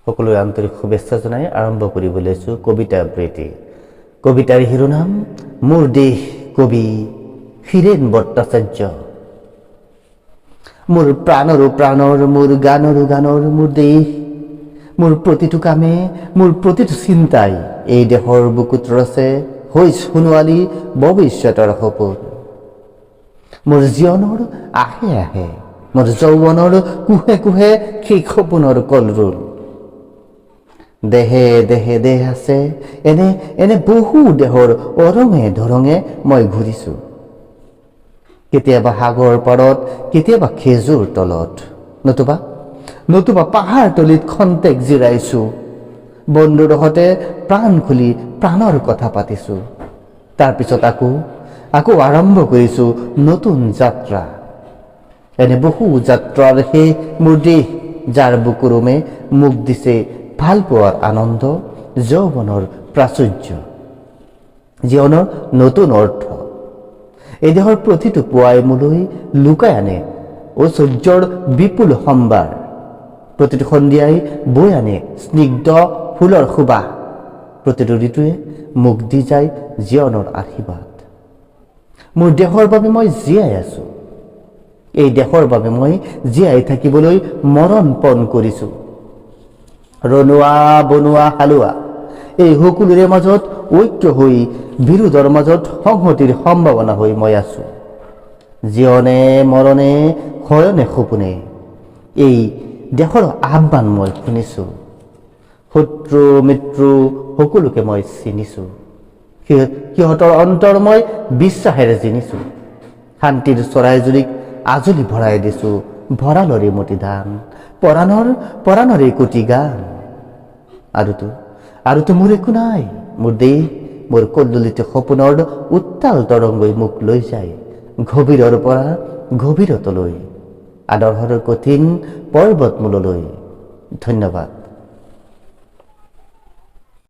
সকলোৰে আন্তৰিক শুভেচ্ছা জনাই আৰম্ভ কৰিবলৈ লৈছোঁ কবিতা আবৃত্তি। কবিতাৰ শিৰোনাম মোৰ দেশ, কবি হীৰেন ভট্টাচাৰ্য। মোৰ প্ৰাণৰো প্ৰাণৰ, মোৰ গানৰো গানৰ মোৰ দেশ। মোৰ প্ৰতিটো কামে, মোৰ প্ৰতিটো চিন্তাই এই দেশৰ বুকুত ৰচে হৈ সোণোৱালী ভৱিষ্যতৰ সপোন। মোৰ জীৱনৰ আহে আহে, মোৰ যৌৱনৰ কুহে কুহে সেই সপোনৰ কলৰোল। দেহে দেহে দেহ আছে, এনে এনে বহু দেহৰ অৰঙে ধৰঙে মই ঘূৰিছোঁ। কেতিয়াবা সাগৰ পাৰত, কেতিয়াবা খেজুৰ তলত, নতুবা পাহাৰ তলিত খন্তেক জিৰাইছোঁ। বন্ধুৰ সৈতে প্ৰাণ খুলি প্ৰাণৰ কথা পাতিছোঁ। তাৰপিছত আকৌ আৰম্ভ কৰিছোঁ নতুন যাত্ৰা। এনে বহু যাত্ৰাৰ শেষ মোৰ দেশ, যাৰ বুকুৰুমে মোক দিছে ভাল পোৱাৰ আনন্দ, যৌৱনৰ প্ৰাচুৰ্য, জীৱনৰ নতুন অৰ্থ। এই দেশৰ প্ৰতিটো পুৱাই মোলৈ লুকাই আনে ঐশ্বৰ্যৰ বিপুল সম্ভাৰ। প্ৰতিটো সন্ধিয়াই বৈ আনে স্নিগ্ধ ফুলৰ সুবাস। প্ৰতিটো ঋতুৱে মোক দি যায় জীৱনৰ আশীৰ্বাদ। মোৰ দেশৰ বাবে মই জীয়াই আছোঁ। এই দেশৰ বাবে মই জীয়াই থাকিবলৈ মৰণ পণ কৰিছোঁ। ৰনোৱা বনোৱা হালোৱা এই সকলোৰে মাজত ঐক্য হৈ, বিৰোধৰ মাজত সংহতিৰ সম্ভাৱনা হৈ মই আছোঁ। জীৱনে মৰণে শয়নে সপোনে এই দেশৰ আহ্বান মই শুনিছোঁ। শত্ৰু মিত্ৰু সকলোকে মই চিনিছোঁ। সিহঁতৰ অন্তৰ মই বিশ্বাসেৰে জিনিছোঁ। শান্তিৰ চৰাইজুৰিক আজলি ভৰাই দিছোঁ ভঁৰালৰে মতি ধান, পৰাণৰে কোটি গান। আৰুতো মোৰ একো নাই, মোৰ দেশ, মোৰ কল্লোলিত সপোনৰ উত্তাল তৰংগই মোক লৈ যায় গভীৰৰ পৰা গভীৰতলৈ, আদৰ্শৰ কঠিন পৰ্বতমূললৈ। ধন্যবাদ।